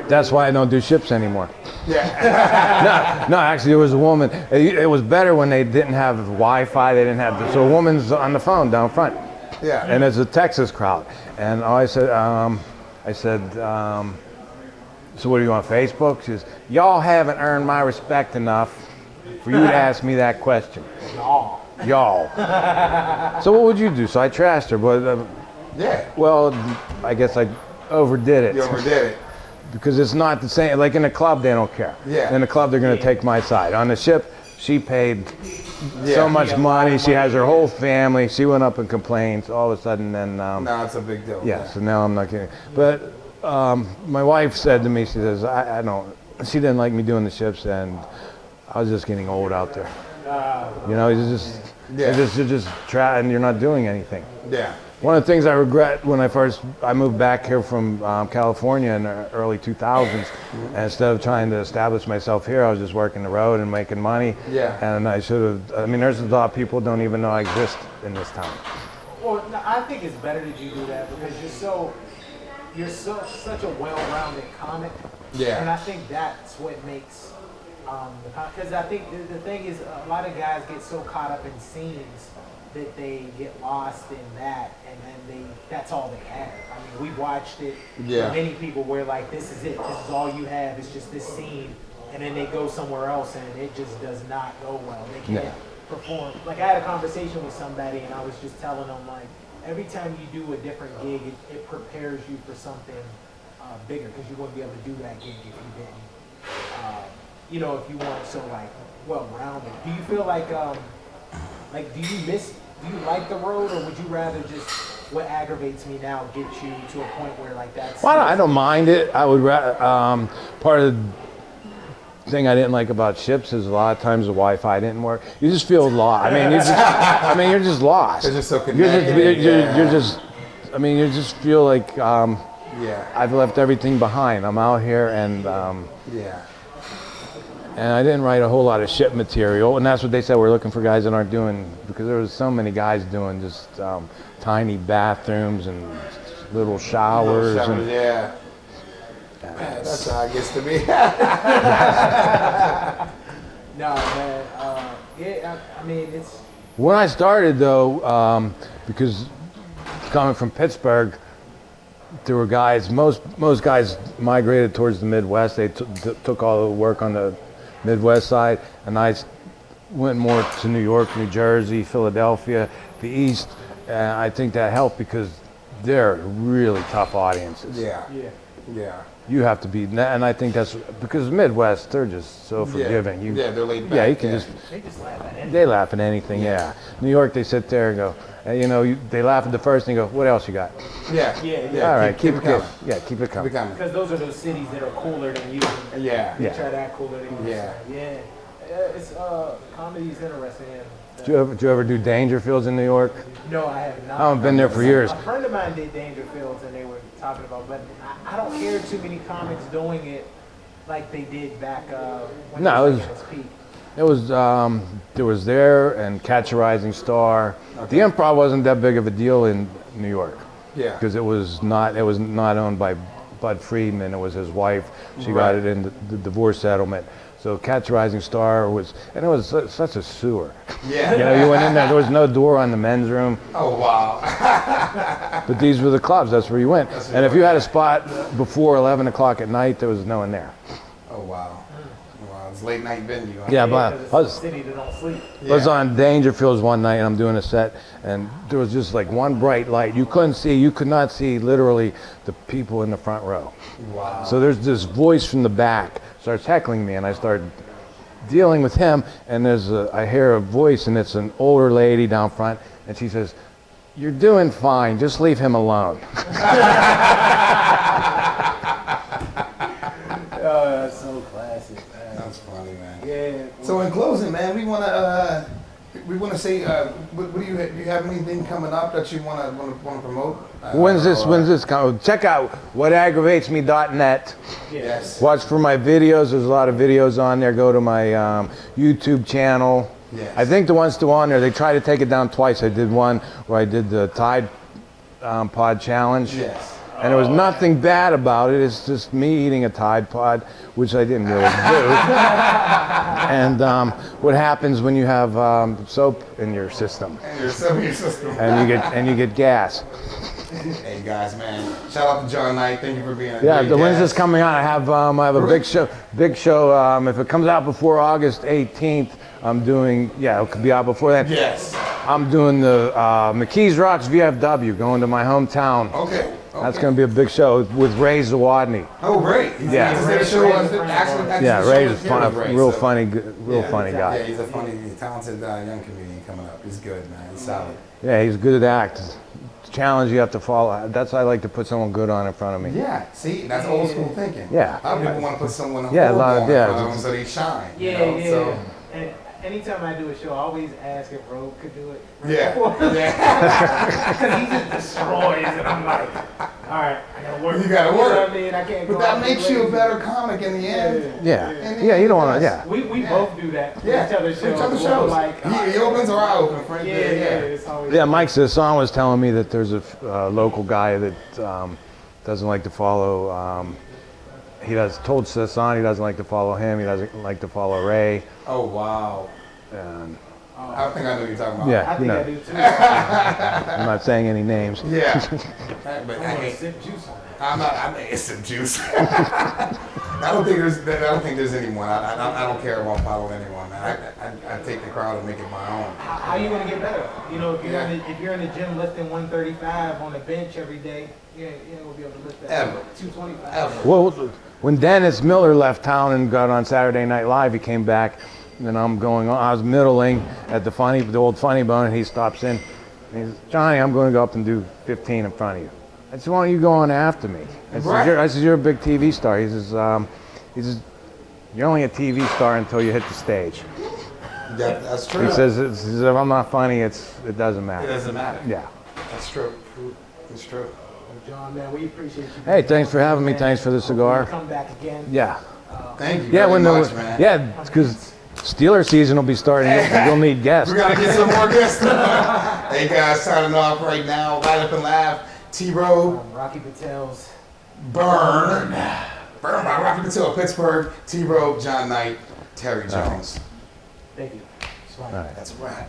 that's why I don't do ships anymore. Yeah. No, actually, there was a woman. It was better when they didn't have Wi-Fi. They didn't have. So a woman's on the phone down front, Yeah. and it's a Texas crowd. And I said, so what do you want, Facebook? She says, y'all haven't earned my respect enough for you to ask me that question. Aw. Y'all. So what would you do? So I trashed her, but Yeah. well, I guess I overdid it. You overdid it. Because it's not the same. Like in a club, they don't care. Yeah. In a club, they're going to take my side. On the ship, she paid Yeah. so much money. She has her whole family. She went up and complained. All of a sudden, then No, it's a big deal. yeah. So now I'm not kidding. But my wife said to me, she says, I don't. She didn't like me doing the ships, and I was just getting old out there. You know, you're just trying. You're not doing anything. Yeah. One of the things I regret when I moved back here from California in the early 2000s, and instead of trying to establish myself here, I was just working the road and making money. Yeah. And I should have. I mean, there's a lot of people don't even know I exist in this town. Well, no, I think it's better that you do that because you're such a well-rounded comic. Yeah. And I think that's what makes Because I think the thing is, a lot of guys get so caught up in scenes that they get lost in that, and then that's all they have. I mean, we watched it Yeah. for many people where like, this is it, this is all you have, it's just this scene, and then they go somewhere else and it just does not go well. They can't perform. Like, I had a conversation with somebody and I was just telling them, like, every time you do a different gig, it prepares you for something bigger, because you wouldn't be able to do that gig if you didn't, you know, if you weren't so like well-rounded. Do you feel like do you like the road, or would you rather just, what aggravates me now, get you to a point where like that's... Well, I don't mind it. I would rather, part of the thing I didn't like about ships is a lot of times the Wi-Fi didn't work. You just feel lost. I mean, you're just lost. It's just so connected. You're just, I mean, you just feel like Yeah. I've left everything behind. I'm out here and Yeah. and I didn't write a whole lot of ship material, and that's what they said, we're looking for guys that aren't doing, because there was so many guys doing just tiny bathrooms and little showers. And, Yeah. That's how it gets to be. No, man. Yeah, I mean, it's... when I started though, because coming from Pittsburgh, there were guys, most guys migrated towards the Midwest. They took all the work on the Midwest side, and I went more to New York, New Jersey, Philadelphia, the East. And I think that helped because they're really tough audiences. Yeah. Yeah. Yeah. You have to be, and I think that's because Midwest, they're just so forgiving. Yeah, they're laid back. Yeah, you can just, They just laugh at anything. they laugh at anything, yeah. New York, they sit there and go, you know, they laugh at the first and you go, what else you got? Yeah. Yeah. All right, keep it coming. coming. Yeah, keep it coming. Keep it coming. Because those are those cities that are cooler than you. Yeah. They Yeah. try to act cooler than you. Yeah. So, yeah. It's comedy's interesting. Did you ever do Dangerfields in New York? No, I have not. I haven't been there for years. A friend of mine did Dangerfields, and they were talking about, but I don't hear too many comics doing it like they did back when No, it it was was- at its peak. It was, there was there and Catch a Rising Star. The Improv wasn't that big of a deal in New York Yeah. because it was not owned by Bud Friedman. It was his wife. She got it in the divorce settlement. So Catch a Rising Star was, and it was such a sewer. Yeah. You know, you went in there was no door on the men's room, Oh wow. but these were the clubs. That's where you went. And if you had a spot before 11 o'clock at night, there was no one there. Oh wow. Wow. It's late night venue. Huh? Yeah, but Because I it's was, a city that don't sleep. I was on Dangerfields one night and I'm doing a set and there was just like one bright light. You could not see literally the people in the front row. Wow. So there's this voice from the back starts heckling me and I start dealing with him and I hear a voice and it's an older lady down front and she says, "You're doing fine, just leave him alone." Oh, that's so classic, man. That's funny, man. Yeah. So in closing, man, we want to say, what do you have anything coming up that you want to promote? When's this coming? Check out whataggravatesme.net. Yes. Watch for my videos. There's a lot of videos on there. Go to my YouTube channel. Yes. I think the one's still on there. They tried to take it down twice. I did one where I did the Tide Pod Challenge. Yes. And there was nothing bad about it. It's just me eating a Tide Pod, which I didn't really do. And what happens when you have soap in your system And your system. and you get gas. Hey guys, man! Shout out to John Knight. Thank you for being. Yeah, great when's this guest. coming out? I have a big show. Big show. If it comes out before August 18th, I'm doing. Yeah, it could be out before that. Yes. I'm doing the McKees Rocks VFW, going to my hometown. Okay. That's going to be a big show with Ray Zawadny. Oh, great. Yeah. He's at the show. Actually, Yeah, the Ray's show a is here with Ray, real so- funny Yeah, guy. Yeah, he's a funny, talented young comedian coming up. He's good, man. He's solid. Yeah, he's good at act. Challenge you have to follow. That's I like to put someone good on in front of me. Yeah. See, that's old school thinking. Yeah. A lot of people want to put someone Yeah, a horrible lot of- on yeah. in front of them so they shine. you Yeah, know, yeah. So, And anytime I do a show, I always ask if Rogue could do it. yeah. Yeah. Because he just destroys, and I'm like, all right, I gotta work. You gotta know what work. I mean? I can't But go that out and makes be you a lazy. better comic in the end. Yeah, And yeah. You don't he want to. does. Yeah. We Yeah. both do that. For Yeah. each other's shows. Each other's We're shows. Like, He opens or I open, Frank. yeah, it's always. Yeah, Mike Sasson was telling me that there's a local guy that doesn't like to follow he does told Sasan he doesn't like to follow him. He doesn't like to follow Ray. Oh wow. And I think I know what you're talking about. yeah, I you think know, I do too. I'm not saying any names. Yeah. But I'm I gonna hate, sip juice on it. I mean, it's some juice. I don't think there's anyone. I don't care about following anyone, man. I take the crowd and make it my own. How you gonna get better? You know, Yeah. if you're in the gym lifting 135 on the bench every day, you ain't gonna be able to lift that. Ever. 225. Ever. Well, when Dennis Miller left town and got on Saturday Night Live, he came back, and I'm going on. I was middling at the old Funny Bone, and he stops in. And he says, Johnny, I'm going to go up and do 15 in front of you. I said, why don't you go on after me? Right. I said, you're a big TV star. He says, you're only a TV star until you hit the stage. That's true. He says, if I'm not funny, it doesn't It matter. doesn't matter. Yeah. That's true. It's true. Well, John, man, we appreciate you. Hey, thanks for having me. Thanks for the cigar. Come back again. Yeah. Thank you Yeah, very when much, man. yeah, because Steeler season will be starting. You'll need guests. We gotta get some more guests. Hey guys, signing off right now. Light up and laugh. T-Row, Rocky Patel's. Burn by Rocky Patel, Pittsburgh. T-Row, John Knight, Terry Jones. Thank you. It's fine. All right. That's right.